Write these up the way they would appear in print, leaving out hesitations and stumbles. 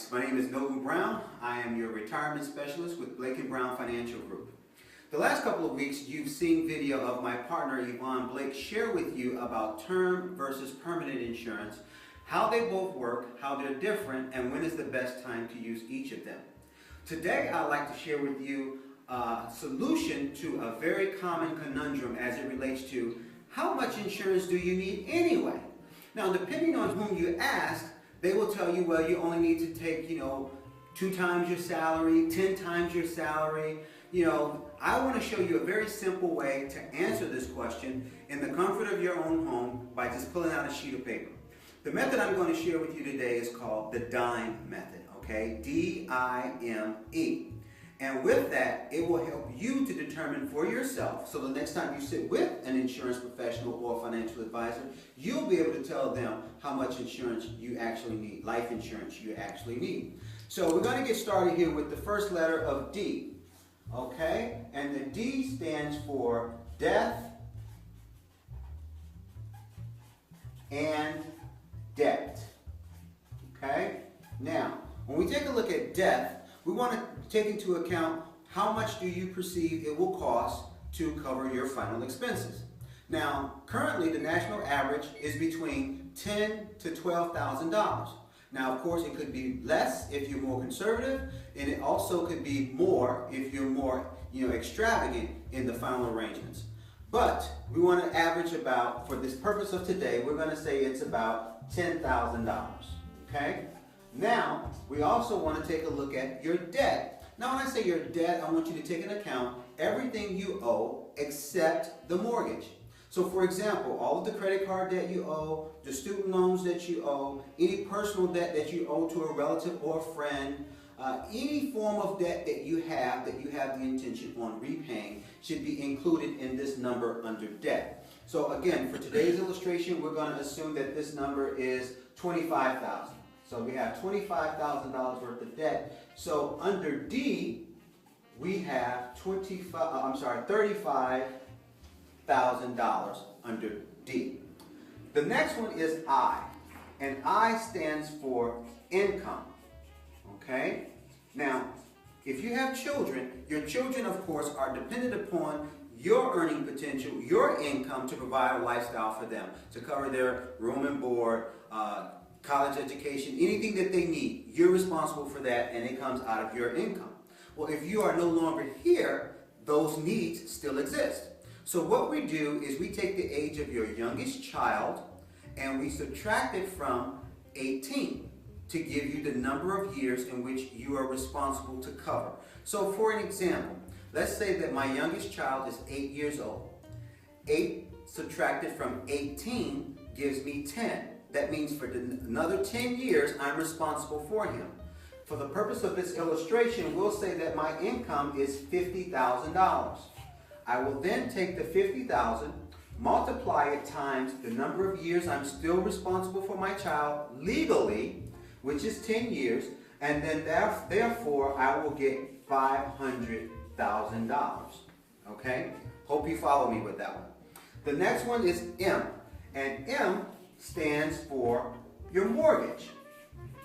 My name is Milton Brown. I am your retirement specialist with Blake & Brown Financial Group. The last couple of weeks, you've seen video of my partner Yvonne Blake share with you about term versus permanent insurance, how they both work, how they're different, and when is the best time to use each of them. Today, I'd like to share with you a solution to a very common conundrum as it relates to how much insurance do you need anyway? Now, depending on whom you ask, they will tell you, well, you only need to take, 2 times your salary, 10 times your salary. I want to show you a very simple way to answer this question in the comfort of your own home by just pulling out a sheet of paper. The method I'm going to share with you today is called the DIME method, okay? D-I-M-E. And with that, it will help you to determine for yourself, so the next time you sit with an insurance professional or financial advisor, you'll be able to tell them how much insurance you actually need, life insurance you actually need. So we're going to get started here with the first letter of D, okay? And the D stands for death and debt, okay? Now, when we take a look at death, we want to take into account how much do you perceive it will cost to cover your final expenses. Now, currently the national average is between $10,000 to $12,000. Now, of course, it could be less if you're more conservative, and it also could be more if you're more, extravagant in the final arrangements. But we want to average about, for this purpose of today, we're going to say it's about $10,000. Okay? Now, we also want to take a look at your debt. Now, when I say your debt, I want you to take into account everything you owe except the mortgage. So, for example, all of the credit card debt you owe, the student loans that you owe, any personal debt that you owe to a relative or a friend, any form of debt that you have the intention on repaying should be included in this number under debt. So, again, for today's illustration, we're going to assume that this number is $25,000. So we have $25,000 worth of debt. So under D, we have $35,000 under D. The next one is I, and I stands for income. Okay? Now, if you have children, your children, of course, are dependent upon your earning potential, your income to provide a lifestyle for them, to cover their room and board, college education, anything that they need. You're responsible for that, and it comes out of your income. Well, if you are no longer here, those needs still exist. So what we do is we take the age of your youngest child and we subtract it from 18 to give you the number of years in which you are responsible to cover. So for an example, let's say that my youngest child is 8 years old. 8 subtracted from 18 gives me 10. That means for another 10 years, I'm responsible for him. For the purpose of this illustration, we'll say that my income is $50,000. I will then take the $50,000, multiply it times the number of years I'm still responsible for my child legally, which is 10 years, and then therefore I will get $500,000. Okay? Hope you follow me with that one. The next one is M, and M stands for your mortgage.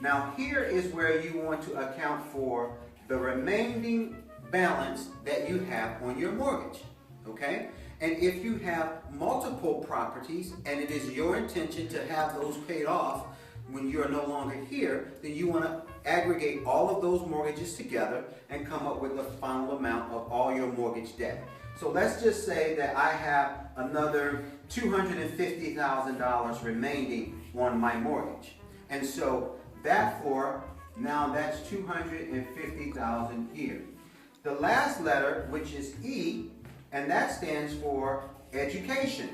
Now here is where you want to account for the remaining balance that you have on your mortgage, okay? And if you have multiple properties and it is your intention to have those paid off when you are no longer here, then you want to aggregate all of those mortgages together and come up with the final amount of all your mortgage debt. So let's just say that I have another $250,000 remaining on my mortgage. And so therefore, now that's $250,000 here. The last letter, which is E, and that stands for education.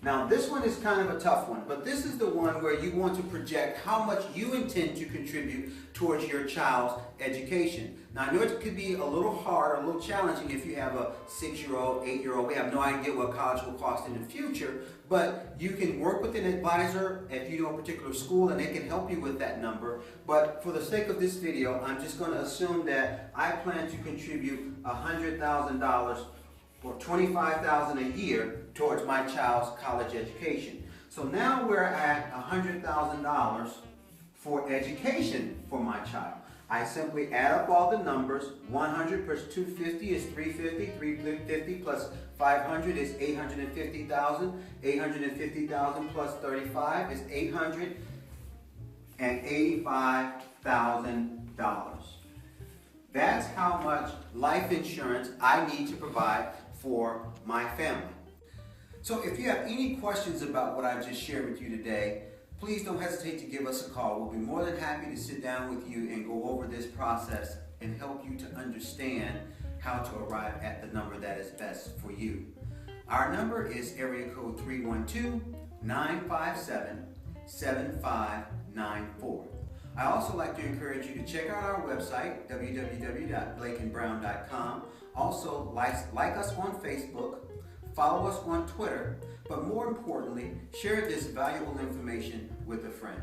Now this one is kind of a tough one, but this is the one where you want to project how much you intend to contribute towards your child's education. Now I know it could be a little hard, a little challenging if you have a 6-year-old, 8-year-old. We have no idea what college will cost in the future, but you can work with an advisor if you know a particular school and they can help you with that number. But for the sake of this video, I'm just going to assume that I plan to contribute $100,000 or $25,000 a year towards my child's college education. So now we're at $100,000 for education for my child. I simply add up all the numbers. 100 plus 250 is 350. 350 plus 500 is 850,000. 850,000 plus 35 is $885,000. That's how much life insurance I need to provide for my family. So if you have any questions about what I've just shared with you today, please don't hesitate to give us a call. We'll be more than happy to sit down with you and go over this process and help you to understand how to arrive at the number that is best for you. Our number is area code 312-957-7594. I also like to encourage you to check out our website, www.blakeandbrown.com. Also, like us on Facebook, follow us on Twitter, but more importantly, share this valuable information with a friend.